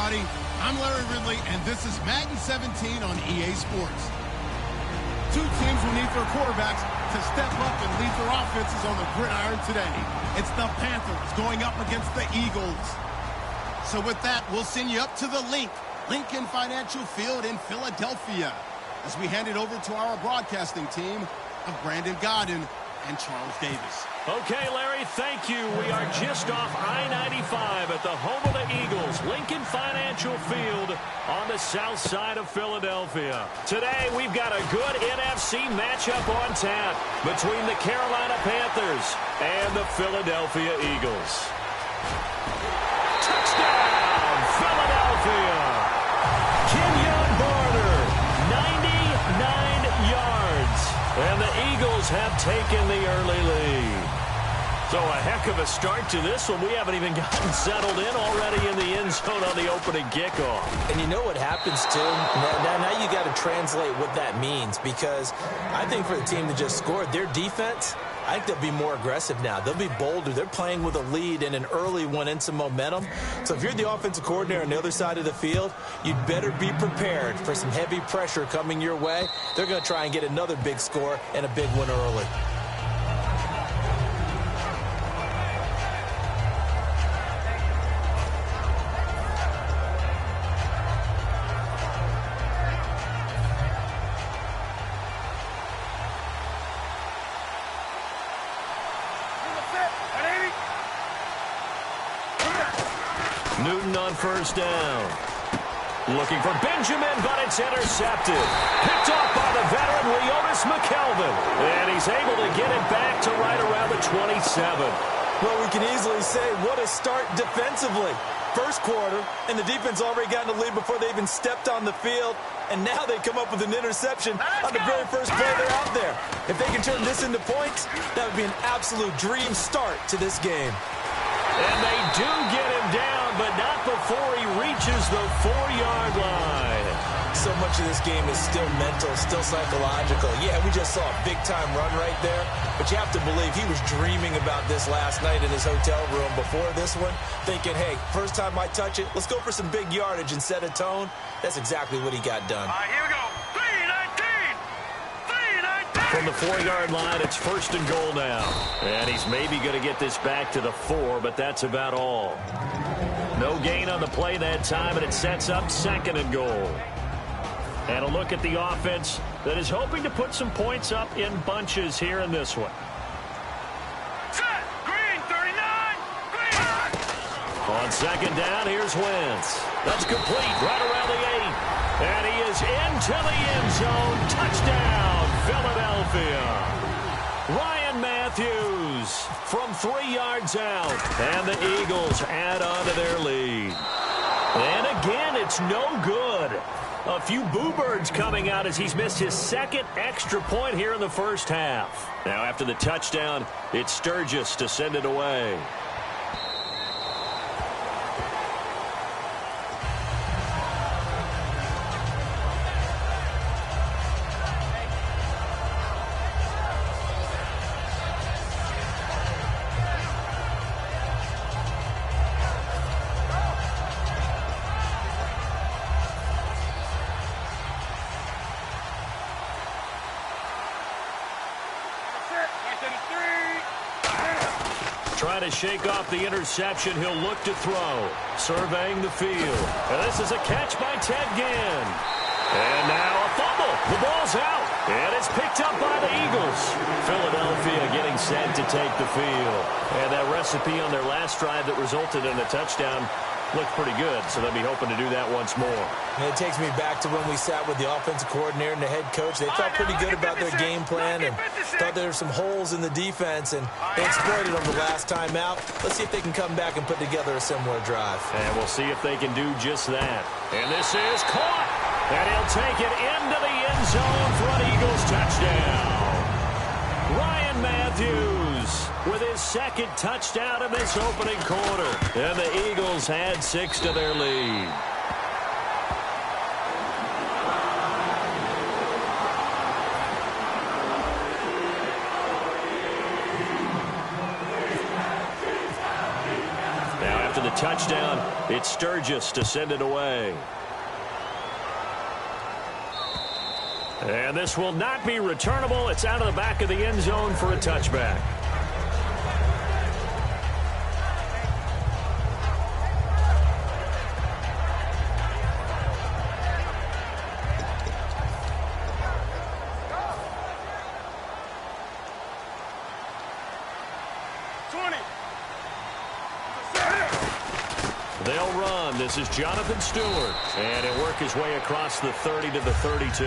everybody. I'm Larry Ridley, and this is Madden 17 on EA Sports. Two teams will need their quarterbacks to step up and lead their offenses on the gridiron today. It's the Panthers going up against the Eagles. So with that, we'll send you up to the Lincoln Financial Field in Philadelphia, as we hand it over to our broadcasting team of Brandon Godden and Charles Davis. Okay, Larry, thank you. We are just off I-95 at the home of the Eagles, Lincoln Financial Field on the south side of Philadelphia. Today, we've got a good NFC matchup on tap between the Carolina Panthers and the Philadelphia Eagles. Touchdown, Philadelphia! Kenyon Barner, 99 yards. And the Eagles have taken the early lead. So a heck of a start to this one. We haven't even gotten settled in already in the end zone on the opening kickoff. And you know what happens, too? Now you got to translate what that means, because I think for the team that just scored, their defense, I think they'll be more aggressive now. They'll be bolder. They're playing with a lead and an early one and some momentum. So if you're the offensive coordinator on the other side of the field, you'd better be prepared for some heavy pressure coming your way. They're going to try and get another big score and a big one early. Newton on first down. Looking for Benjamin, but it's intercepted. Picked off by the veteran Leonis McKelvin. And he's able to get it back to right around the 27. Well, we can easily say what a start defensively. First quarter, and the defense already got in the lead before they even stepped on the field. And now they come up with an interception on the very first play they're out there. If they can turn this into points, that would be an absolute dream start to this game. And they do get him down, but not before he reaches the 4-yard line. So much of this game is still mental, still psychological. Yeah, we just saw a big-time run right there, but you have to believe he was dreaming about this last night in his hotel room before this one, thinking, hey, first time I touch it, let's go for some big yardage and set a tone. That's exactly what he got done. All right, here we go. 3-19! 3-19! From the 4-yard line, it's first and goal now. And he's maybe going to get this back to the 4, but that's about all. No gain on the play that time, and it sets up second and goal. And a look at the offense that is hoping to put some points up in bunches here in this one. Set! Green, 39! Green! On second down, here's Wentz. That's complete right around the 8. And he is into the end zone. Touchdown, Philadelphia. Ryan Matthews from 3 yards out. And the Eagles add on to their lead. And again, it's no good. A few boo birds coming out as he's missed his second extra point here in the first half. Now after the touchdown, it's Sturgis to send it away. Trying to shake off the interception. He'll look to throw. Surveying the field. And this is a catch by Ted Ginn. And now a fumble. The ball's out. And it's picked up by the Eagles. Philadelphia getting set to take the field. And that recipe on their last drive that resulted in a touchdown looked pretty good, so they'll be hoping to do that once more. And it takes me back to when we sat with the offensive coordinator and the head coach. They felt pretty good about their game plan and thought there were some holes in the defense, and they exploited them the last time out. Let's see if they can come back and put together a similar drive. And we'll see if they can do just that. And this is caught. And he'll take it into the end zone for an Eagles touchdown. Ryan Matthews with his second touchdown in this opening quarter. And the Eagles add 6 to their lead. Now after the touchdown. It's Sturgis to send it away. And this will not be returnable. It's out of the back of the end zone for a touchback. They'll run. This is Jonathan Stewart. And he'll work his way across the 30 to the 32.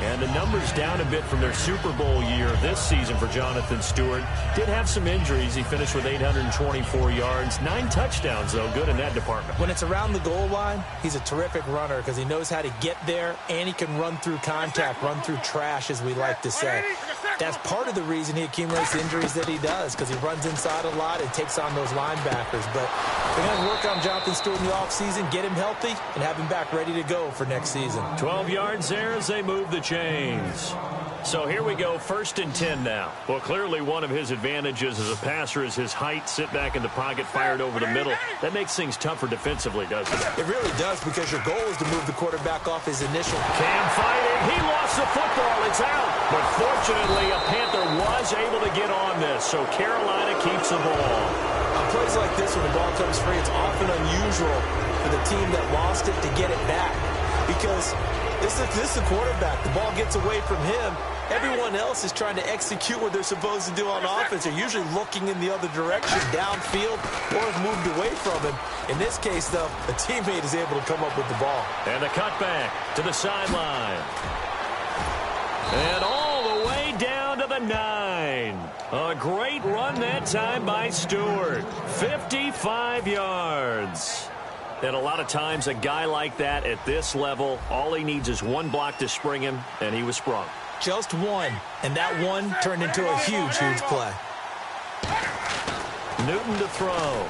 And the numbers down a bit from their Super Bowl year this season for Jonathan Stewart. Did have some injuries. He finished with 824 yards. 9 touchdowns, though. Good in that department. When it's around the goal line, he's a terrific runner because he knows how to get there, and he can run through contact, run through trash, as we like to say. That's part of the reason he accumulates the injuries that he does, because he runs inside a lot and takes on those linebackers. But they're going to work on Jonathan Stewart in the offseason, get him healthy, and have him back ready to go for next season. 12 yards there as they move the chains. So here we go, 1st and 10 now. Well, clearly one of his advantages as a passer is his height, sit back in the pocket, fired over the middle. That makes things tougher defensively, doesn't it? It really does, because your goal is to move the quarterback off his initial. Cam fighting. He lost the football. It's out. But fortunately, a Panther was able to get on this, so Carolina keeps the ball. On plays like this, when the ball comes free, it's often unusual for the team that lost it to get it back, because this is the quarterback. The ball gets away from him. Everyone else is trying to execute what they're supposed to do on offense. They're usually looking in the other direction, downfield, or have moved away from him. In this case, though, a teammate is able to come up with the ball. And the cutback to the sideline. And all the way down to the 9. A great run that time by Stewart. 55 yards. And a lot of times, a guy like that at this level, all he needs is one block to spring him, and he was sprung. Just one, and that one turned into a huge, huge play. Newton to throw.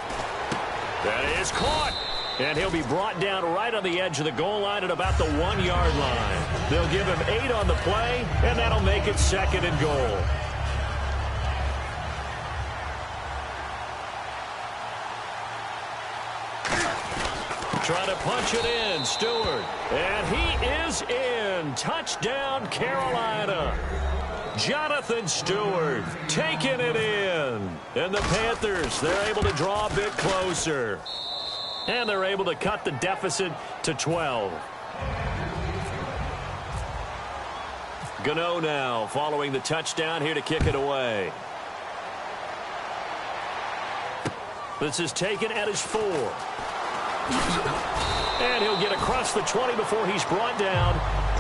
That is caught. And he'll be brought down right on the edge of the goal line at about the 1-yard line. They'll give him 8 on the play, and that'll make it 2nd and goal. Trying to punch it in, Stewart. And he is in. Touchdown, Carolina. Jonathan Stewart taking it in. And the Panthers, they're able to draw a bit closer. And they're able to cut the deficit to 12. Gano now following the touchdown here to kick it away. This is taken at his 4. And he'll get across the 20 before he's brought down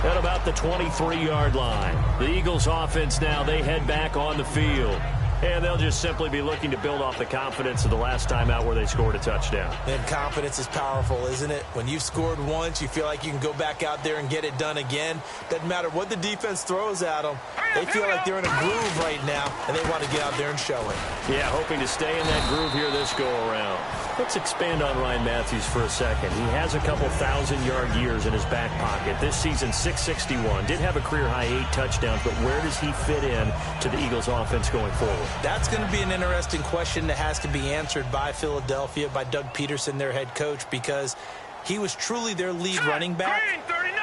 at about the 23-yard line. The Eagles offense now, they head back on the field. And they'll just simply be looking to build off the confidence of the last time out where they scored a touchdown. And confidence is powerful, isn't it? When you've scored once, you feel like you can go back out there and get it done again. Doesn't matter what the defense throws at them. They feel like they're in a groove right now, and they want to get out there and show it. Yeah, hoping to stay in that groove here this go-around. Let's expand on Ryan Matthews for a second. He has a couple 1,000-yard years in his back pocket. This season, 661. Did have a career-high 8 touchdowns, but where does he fit in to the Eagles' offense going forward? That's going to be an interesting question that has to be answered by Philadelphia, by Doug Peterson, their head coach, because he was truly their lead running back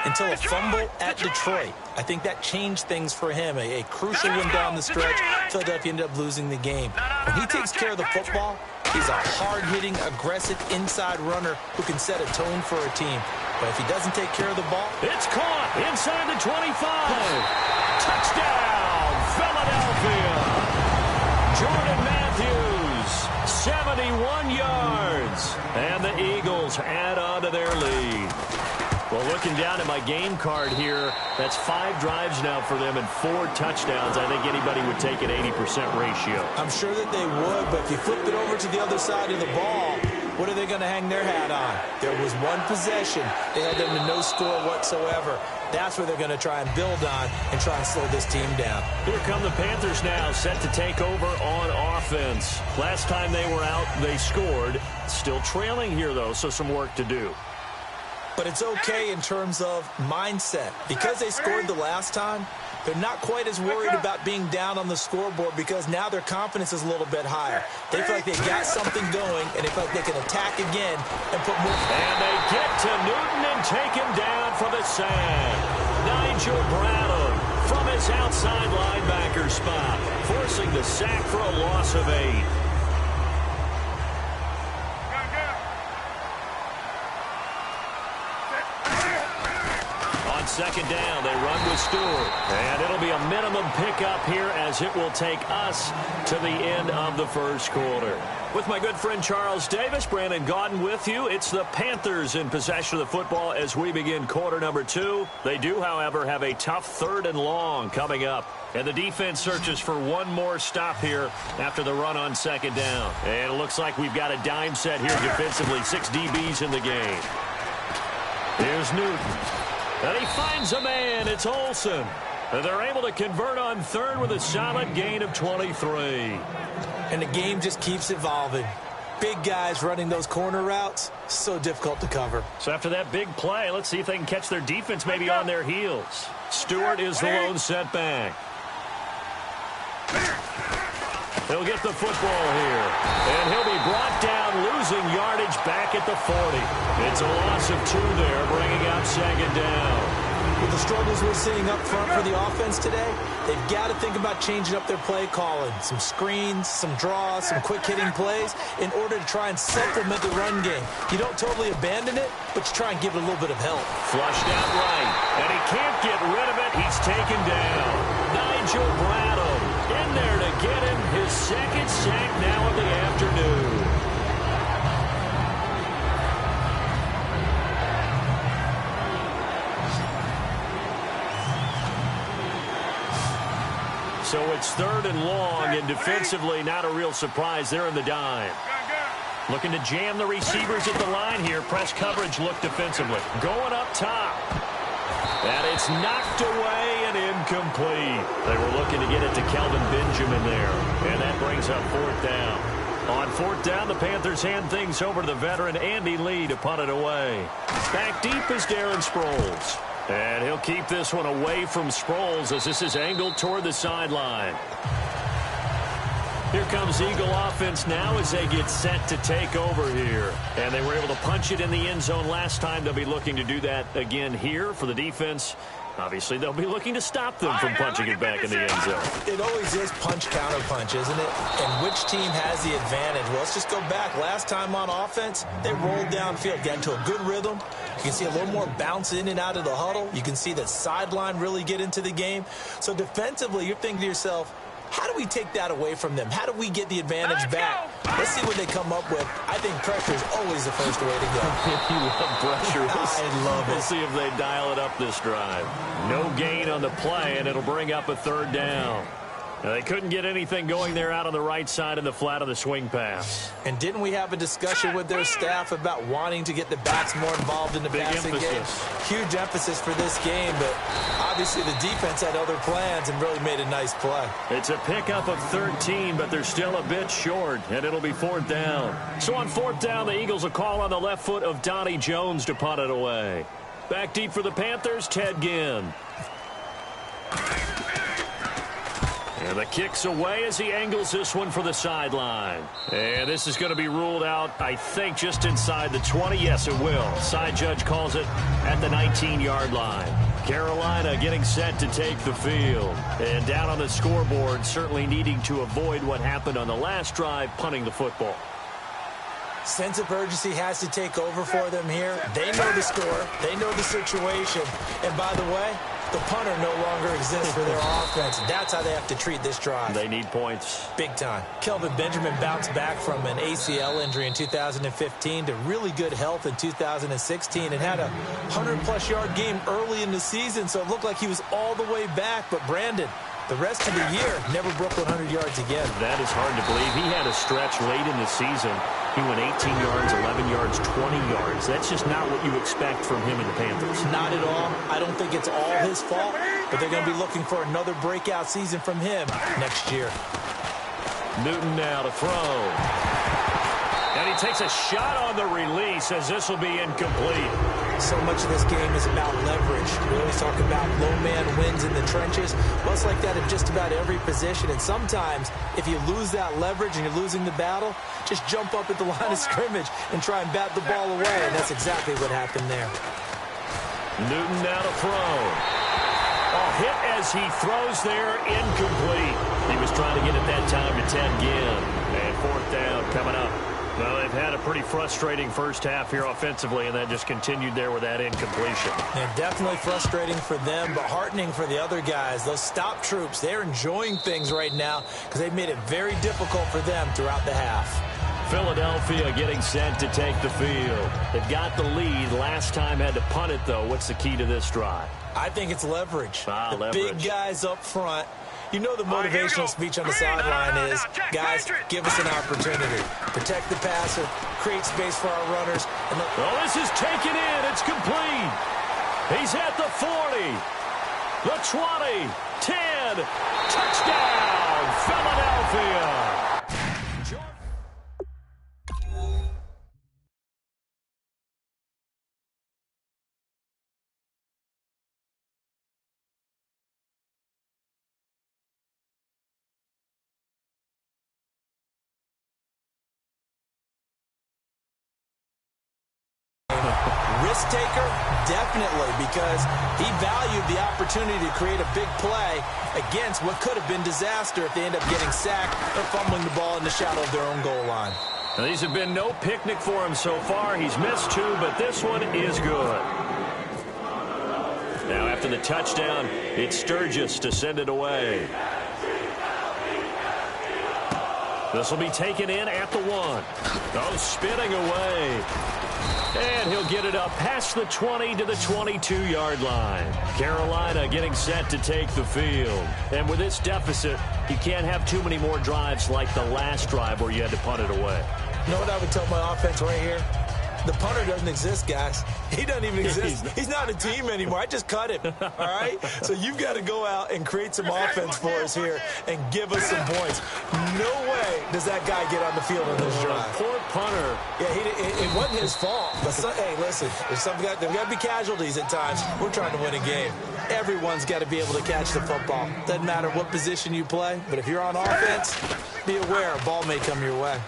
until a fumble at Detroit. I think that changed things for him. A crucial one down the stretch. Philadelphia ended up losing the game. When he takes care of the football, he's a hard-hitting, aggressive inside runner who can set a tone for a team. But if he doesn't take care of the ball... It's caught inside the 25. Touchdown, Philadelphia. Jordan Matthews, 71 yards. And the Eagles add on to their lead. Well, looking down at my game card here, that's 5 drives now for them and 4 touchdowns. I think anybody would take an 80% ratio. I'm sure that they would, but if you flip it over to the other side of the ball, what are they going to hang their hat on? There was one possession. They held them to no score whatsoever. That's where they're going to try and build on and try and slow this team down. Here come the Panthers now, set to take over on offense. Last time they were out, they scored. Still trailing here, though, so some work to do. But it's okay in terms of mindset. Because they scored the last time, They're not quite as worried about being down on the scoreboard because now their confidence is a little bit higher. They feel like they've got something going, and they feel like they can attack again and put more. And they get to Newton and take him down for the sack. Nigel Bradham from his outside linebacker spot, forcing the sack for a loss of 8. On second down, they run with Stewart. And it'll be a minimum pickup here as it will take us to the end of the first quarter. With my good friend Charles Davis, Brandon Gaudin with you. It's the Panthers in possession of the football as we begin quarter number 2. They do, however, have a tough 3rd and long coming up. And the defense searches for one more stop here after the run on second down. And it looks like we've got a dime set here defensively. 6 DBs in the game. Here's Newton. And he finds a man. It's Olsen. And they're able to convert on 3rd with a solid gain of 23. And the game just keeps evolving. Big guys running those corner routes, so difficult to cover. So after that big play, let's see if they can catch their defense maybe on their heels. Stewart is the lone setback. He'll get the football here. And he'll be brought down, losing yardage back at the 40. It's a loss of 2 there, bringing up second down. With the struggles we're seeing up front for the offense today, they've got to think about changing up their play calling. Some screens, some draws, some quick-hitting plays in order to try and supplement the run game. You don't totally abandon it, but you try and give it a little bit of help. Flushed out right, and he can't get rid of it. He's taken down. Nigel Bradham in there to get him his 2nd sack now of the afternoon. So it's 3rd and long, and defensively not a real surprise. They're in the dime. Looking to jam the receivers at the line here. Press coverage look defensively. Going up top. And it's knocked away and incomplete. They were looking to get it to Kelvin Benjamin there. And that brings up 4th down. On 4th down, the Panthers hand things over to the veteran Andy Lee to punt it away. Back deep is Darren Sproles. And he'll keep this one away from Sproles as this is angled toward the sideline. Here comes Eagle offense now as they get set to take over here. And they were able to punch it in the end zone last time. They'll be looking to do that again here for the defense. Obviously, they'll be looking to stop them from punching it back in the end zone. It always is punch-counter-punch, isn't it? And which team has the advantage? Well, let's just go back. Last time on offense, they rolled downfield, got into a good rhythm. You can see a little more bounce in and out of the huddle. You can see the sideline really get into the game. So defensively, you're thinking to yourself, how do we take that away from them? How do we get the advantage back? Let's see what they come up with. I think pressure is always the first way to go. You love pressure. I love it. We'll see if they dial it up this drive. No gain on the play, and it'll bring up a 3rd down. Now, they couldn't get anything going there out on the right side of the flat of the swing pass. And didn't we have a discussion with their staff about wanting to get the backs more involved in the passing game? Huge emphasis for this game, but obviously the defense had other plans and really made a nice play. It's a pickup of 13, but they're still a bit short, and it'll be 4th down. So on 4th down, the Eagles will call on the left foot of Donnie Jones to punt it away. Back deep for the Panthers, Ted Ginn. And the kick's away as he angles this one for the sideline. And this is going to be ruled out, I think, just inside the 20. Yes, it will. Side judge calls it at the 19-yard line. Carolina getting set to take the field. And down on the scoreboard, certainly needing to avoid what happened on the last drive, punting the football. Sense of urgency has to take over for them here. They know the score. They know the situation. And by the way, the punter no longer exists for their offense. That's how they have to treat this drive. They need points. Big time. Kelvin Benjamin bounced back from an ACL injury in 2015 to really good health in 2016 and had a 100-plus yard game early in the season, so it looked like he was all the way back. But Brandon, the rest of the year, never broke 100 yards again. That is hard to believe. He had a stretch late in the season. He went 18 yards, 11 yards, 20 yards. That's just not what you expect from him and the Panthers. Not at all. I don't think it's all his fault, but they're going to be looking for another breakout season from him next year. Newton now to throw. And he takes a shot on the release as this will be incomplete. So much of this game is about leverage. We always talk about low man wins in the trenches. Well, it's like that in just about every position. And sometimes, if you lose that leverage and you're losing the battle, just jump up at the line of scrimmage and try and bat the ball away. And that's exactly what happened there. Newton now to throw. Oh, hit as he throws there, incomplete. He was trying to get it that time to Ted Ginn. And fourth down coming up. Well, they've had a pretty frustrating first half here offensively, and that just continued there with that incompletion. Yeah, definitely frustrating for them, but heartening for the other guys. Those stop troops, they're enjoying things right now because they've made it very difficult for them throughout the half. Philadelphia getting set to take the field. They've got the lead. Last time had to punt it, though. What's the key to this drive? I think it's leverage. Leverage. Big guys up front. You know the motivational speech on the sideline is, guys, give us an opportunity. Protect the passer, create space for our runners. Oh, this is taken in. It's complete. He's at the 40, the 20, 10. Touchdown, Philadelphia. Risk taker, definitely, because he valued the opportunity to create a big play against what could have been disaster if they end up getting sacked or fumbling the ball in the shadow of their own goal line. Now, these have been no picnic for him so far. He's missed two, but this one is good. Now, after the touchdown, it's Sturgis to send it away. This will be taken in at the 1. Oh, spinning away. And he'll get it up past the 20 to the 22-yard line. Carolina getting set to take the field. And with this deficit, you can't have too many more drives like the last drive where you had to punt it away. You know what I would tell my offense right here? The punter doesn't exist, guys. He doesn't even exist. He's not a team anymore. I just cut him, all right? So you've got to go out and create some offense for us here and give us some points. No way does that guy get on the field on this drive. Poor punter. Yeah, it wasn't his fault. But hey, listen, there's got to be casualties at times. We're trying to win a game. Everyone's got to be able to catch the football. Doesn't matter what position you play, but if you're on offense, be aware a ball may come your way.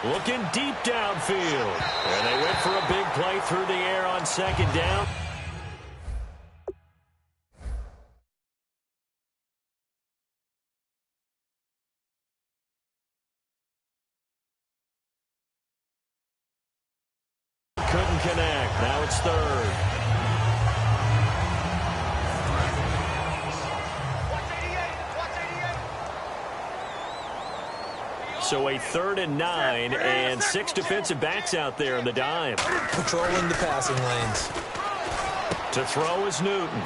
Looking deep downfield. And they went for a big play through the air on second down. Couldn't connect. Now it's third. So a 3rd and 9 and 6 defensive backs out there in the dime. Patrolling the passing lanes. To throw is Newton.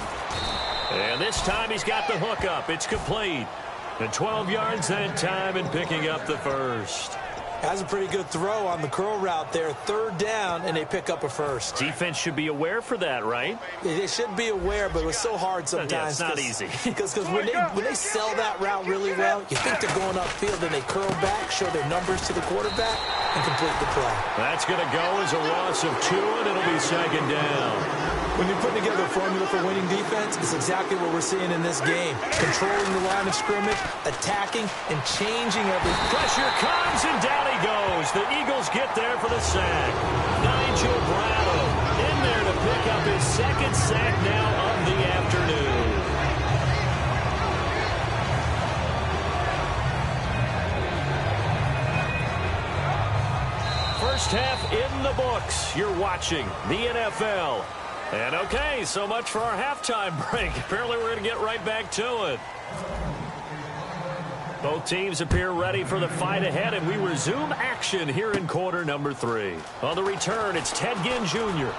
And this time he's got the hook up. It's complete. And 12 yards that time and picking up the first. Has a pretty good throw on the curl route there. 3rd down, and they pick up a first. Defense should be aware for that, right? They should be aware, but it was so hard sometimes. Yeah, it's not easy. Because when they sell that route really well, you think they're going upfield, and they curl back, show their numbers to the quarterback, and complete the play. That's going to go as a loss of 2, and it'll be second down. When you're putting together a formula for winning defense, it's exactly what we're seeing in this game. Controlling the line of scrimmage, attacking, and changing everything. Pressure comes, and down he goes. The Eagles get there for the sack. Nigel Bradham in there to pick up his 2nd sack now of the afternoon. First half in the books. You're watching the NFL. And okay, so much for our halftime break. Apparently we're going to get right back to it. Both teams appear ready for the fight ahead, and we resume action here in quarter number 3. On the return, it's Ted Ginn Jr.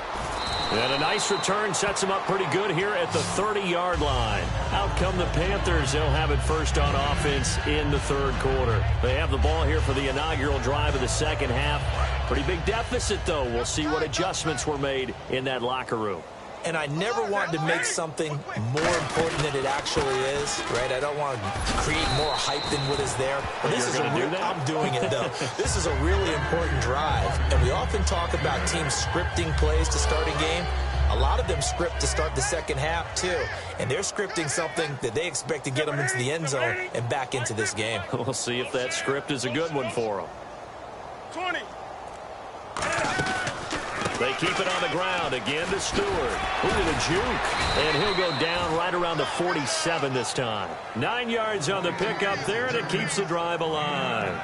And a nice return sets him up pretty good here at the 30-yard line. Out come the Panthers. They'll have it first on offense in the 3rd quarter. They have the ball here for the inaugural drive of the second half. Pretty big deficit, though. We'll see what adjustments were made in that locker room. And I never want to make something more important than it actually is, right? I don't want to create more hype than what is there. This is I'm doing it, though. This is a really important drive. And we often talk about teams scripting plays to start a game. A lot of them script to start the second half, too. And they're scripting something that they expect to get them into the end zone and back into this game. We'll see if that script is a good one for them. 20. They keep it on the ground again to Stewart. Look at the juke. And he'll go down right around the 47 this time. 9 yards on the pickup there, and it keeps the drive alive.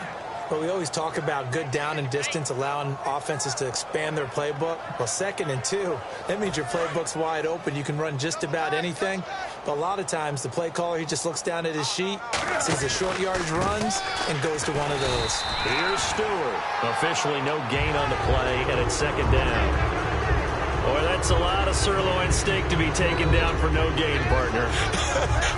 But we always talk about good down and distance, allowing offenses to expand their playbook. Well, 2nd and 2, that means your playbook's wide open. You can run just about anything. But a lot of times, the play caller, he just looks down at his sheet, sees the short yardage runs, and goes to one of those. Here's Stewart. Officially no gain on the play, and it's 2nd down. Boy, that's a lot of sirloin steak to be taken down for no gain, partner.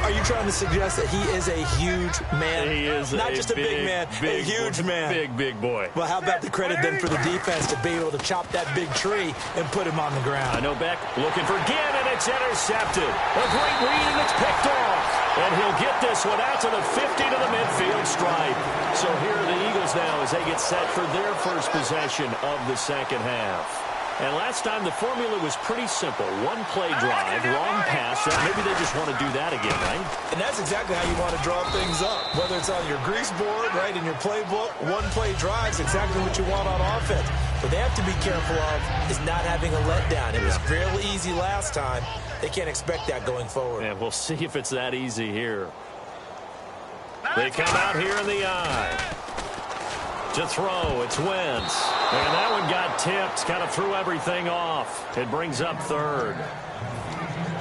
Are you trying to suggest that he is a huge man? He is not just a big man, a huge man. Big boy. Well, how about the credit then for the defense to be able to chop that big tree and put him on the ground? I know Beck looking for Ginn, and it's intercepted. A great read, and it's picked off. And he'll get this one out to the 50 to the midfield stripe. So here are the Eagles now as they get set for their first possession of the second half. And last time, the formula was pretty simple. One play drive, long pass. Maybe they just want to do that again, right? And that's exactly how you want to draw things up. Whether it's on your grease board, right, in your playbook, one play drive is exactly what you want on offense. What they have to be careful of is not having a letdown. It was fairly easy last time. They can't expect that going forward. And we'll see if it's that easy here. They come out here in the eye. To throw, it's Wentz. And that one got tipped, kind of threw everything off. It brings up 3rd.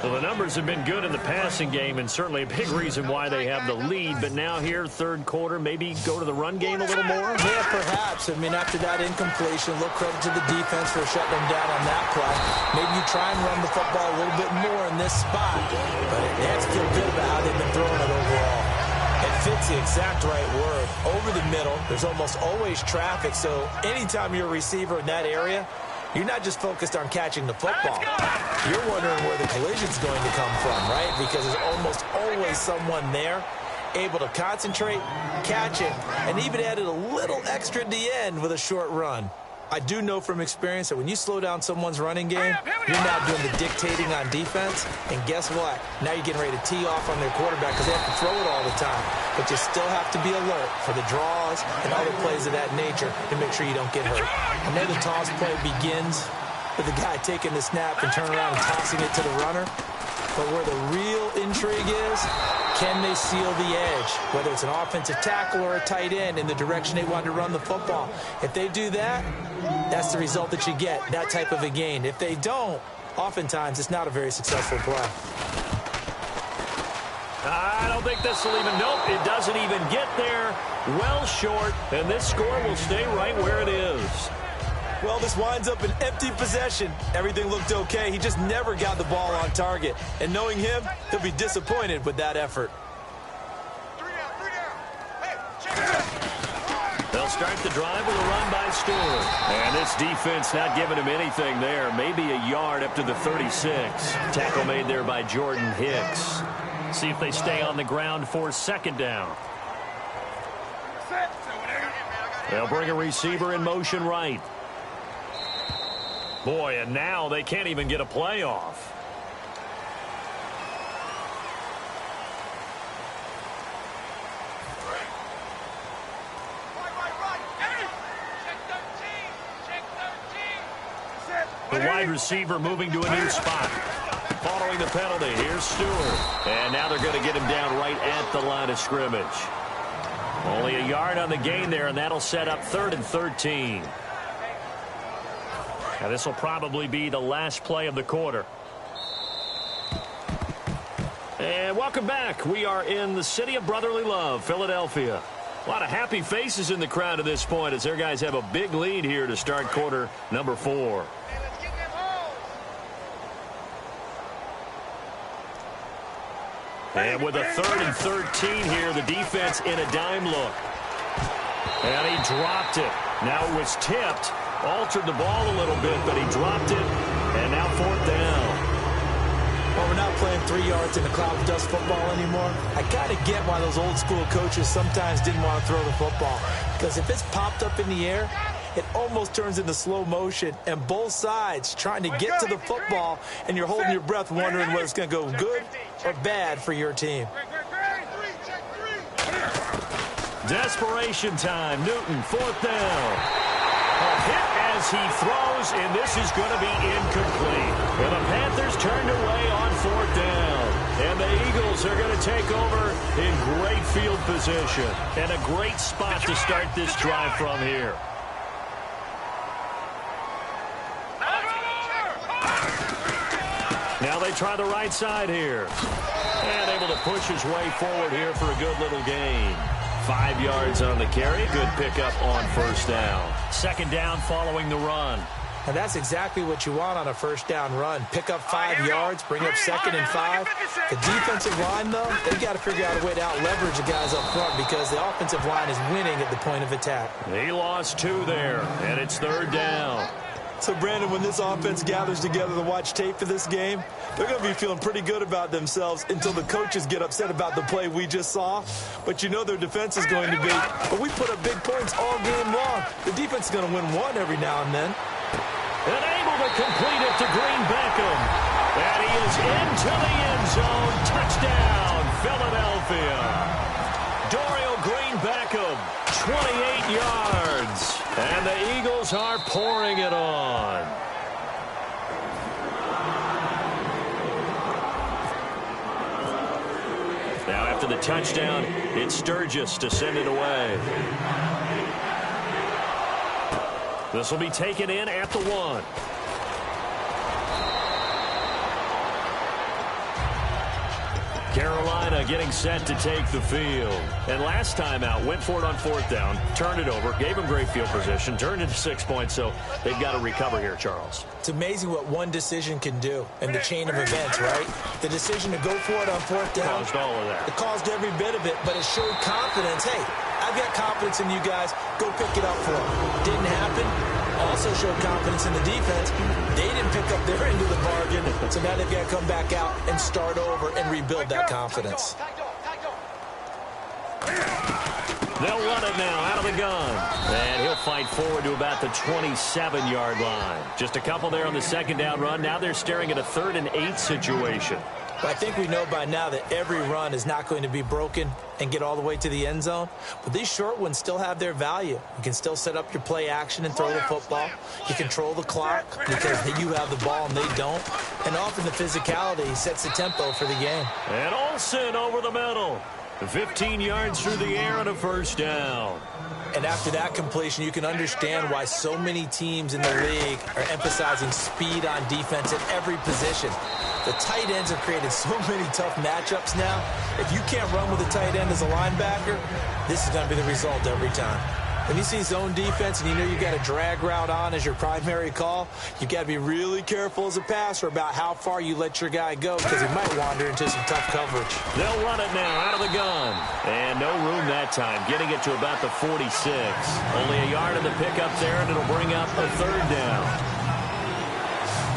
So the numbers have been good in the passing game, and certainly a big reason why they have the lead. But now here, 3rd quarter, maybe go to the run game a little more? Yeah, perhaps. I mean, after that incompletion, a little credit to the defense for shutting them down on that play. Maybe you try and run the football a little bit more in this spot. But they have to feel good about how they've been throwing it overall. It fits the exact right word. Over the middle, there's almost always traffic, so anytime you're a receiver in that area, you're not just focused on catching the football. You're wondering where the collision's going to come from, right? Because there's almost always someone there able to concentrate, catch it, and even added a little extra at the end with a short run. I do know from experience that when you slow down someone's running game, you're now doing the dictating on defense. And guess what? Now you're getting ready to tee off on their quarterback because they have to throw it all the time. But you still have to be alert for the draws and other plays of that nature to make sure you don't get hurt. I know the toss play begins with the guy taking the snap and turning around and tossing it to the runner. But where the real intrigue is, can they seal the edge? Whether it's an offensive tackle or a tight end in the direction they want to run the football. If they do that, that's the result that you get, that type of a gain. If they don't, oftentimes it's not a very successful play. I don't think this will even, nope, it doesn't even get there. Well short, and this score will stay right where it is. Well, this winds up an empty possession. Everything looked okay. He just never got the ball on target. And knowing him, he'll be disappointed with that effort. They'll start the drive with a run by Stewart. And this defense not giving him anything there. Maybe a yard up to the 36. Tackle made there by Jordan Hicks. See if they stay on the ground for 2nd down. They'll bring a receiver in motion right. Boy, and now they can't even get a play off. The wide receiver moving to a new spot. Following the penalty, here's Stewart. And now they're going to get him down right at the line of scrimmage. Only a yard on the gain there, and that'll set up 3rd and 13. Now this will probably be the last play of the quarter. And welcome back. We are in the city of brotherly love, Philadelphia. A lot of happy faces in the crowd at this point as their guys have a big lead here to start quarter number 4. And with a 3rd and 13 here, the defense in a dime look. And he dropped it. Now it was tipped. Altered the ball a little bit, but he dropped it. And now 4th down. 3 yards in a cloud of dust football anymore. I kind of get why those old school coaches sometimes didn't want to throw the football. Because if it's popped up in the air, it almost turns into slow motion, and both sides trying to get to the football, and you're holding your breath wondering whether it's going to go good or bad for your team. Desperation time. Newton, 4th down. A hit as he throws, and this is going to be incomplete. And the Panthers turned away on 4th down. And the Eagles are going to take over in great field position. And a great spot to start this drive from here. Now they try the right side here. And able to push his way forward here for a good little gain. 5 yards on the carry. Good pickup on 1st down. 2nd down following the run. And that's exactly what you want on a 1st down run. Pick up 5 yards, bring up 2nd and 5. The defensive line, though, they've got to figure out a way to out-leverage the guys up front because the offensive line is winning at the point of attack. He lost 2 there, and it's 3rd down. So, Brandon, when this offense gathers together to watch tape for this game, they're going to be feeling pretty good about themselves until the coaches get upset about the play we just saw. But you know their defense is going to be, but we put up big points all game long. The defense is going to win one every now and then. And able to complete it to Green Beckham. And he is into the end zone. Touchdown, Philadelphia. Dorial Green Beckham, 28 yards. And the Eagles are pouring it on. Now after the touchdown, it's Sturgis to send it away. This will be taken in at the 1. Carolina getting set to take the field. And last time out, went for it on 4th down, turned it over, gave them great field position, turned it to 6 points, so they've got to recover here, Charles. It's amazing what one decision can do in the chain of events, right? The decision to go for it on 4th down. Caused all of that. It caused every bit of it, but it showed confidence. Hey, I've got confidence in you guys. Go pick it up for them. Didn't happen. Also showed confidence in the defense. They didn't pick up their end of the bargain, so now they've got to come back out and start over and rebuild that confidence. They'll run it now out of the gun. And he'll fight forward to about the 27-yard line. Just a couple there on the 2nd down run. Now they're staring at a 3rd and 8 situation. But I think we know by now that every run is not going to be broken and get all the way to the end zone. But these short ones still have their value. You can still set up your play action and throw the football. You control the clock because you have the ball and they don't. And often the physicality sets the tempo for the game. And Olsen over the middle. 15 yards through the air and a 1st down. And after that completion, you can understand why so many teams in the league are emphasizing speed on defense at every position. The tight ends have created so many tough matchups now. If you can't run with a tight end as a linebacker, this is going to be the result every time. When you see zone defense and you know you got a drag route on as your primary call, you got to be really careful as a passer about how far you let your guy go because he might wander into some tough coverage. They'll run it now out of the gun. And no room that time, getting it to about the 46. Only a yard of the pickup there, and it'll bring up a 3rd down.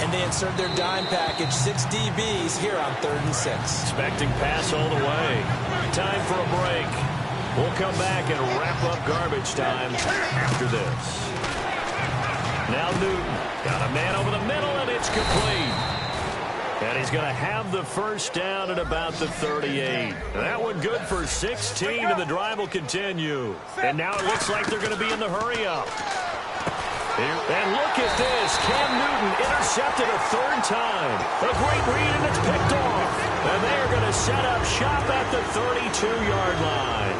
And they insert their dime package, 6 DBs here on 3rd and 6. Expecting pass all the way. Time for a break. We'll come back and wrap up garbage time after this. Now Newton got a man over the middle, and it's complete. And he's going to have the 1st down at about the 38. That one good for 16, and the drive will continue. And now it looks like they're going to be in the hurry-up. And look at this. Cam Newton intercepted a 3rd time. A great read, and it's picked off. And they are going to set up shop at the 32-yard line.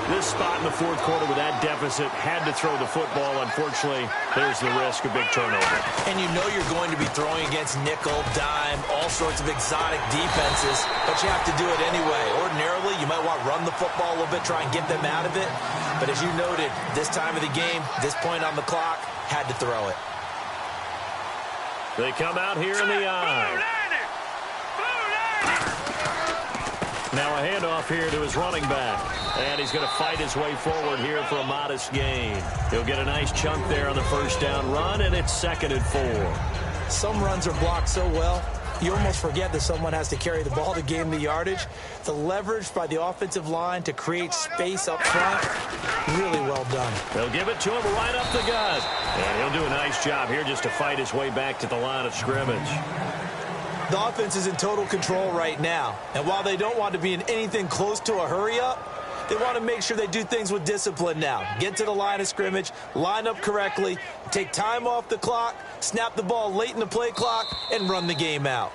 This spot in the 4th quarter with that deficit had to throw the football. Unfortunately, there's the risk of big turnover. And you know you're going to be throwing against nickel, dime, all sorts of exotic defenses, but you have to do it anyway. Ordinarily, you might want to run the football a little bit, try and get them out of it. But as you noted, this time of the game, this point on the clock, had to throw it. They come out here in the eye. Now a handoff here to his running back. And he's going to fight his way forward here for a modest gain. He'll get a nice chunk there on the 1st down run, and it's 2nd and 4. Some runs are blocked so well, You almost forget that someone has to carry the ball to gain the yardage. The leverage by the offensive line to create space up front, really well done. They'll give it to him right up the gut. And he'll do a nice job here just to fight his way back to the line of scrimmage. The offense is in total control right now. And while they don't want to be in anything close to a hurry-up, they want to make sure they do things with discipline now. Get to the line of scrimmage, line up correctly, take time off the clock, snap the ball late in the play clock, and run the game out.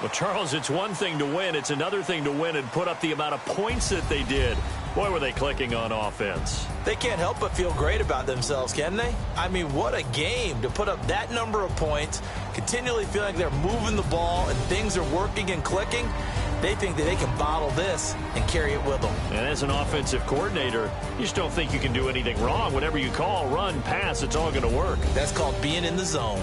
Well, Charles, it's one thing to win. It's another thing to win and put up the amount of points that they did. Boy, were they clicking on offense. They can't help but feel great about themselves, can they? I mean, what a game to put up that number of points, continually feeling like they're moving the ball and things are working and clicking. They think that they can bottle this and carry it with them. And as an offensive coordinator, you just don't think you can do anything wrong. Whatever you call, run, pass, it's all going to work. That's called being in the zone.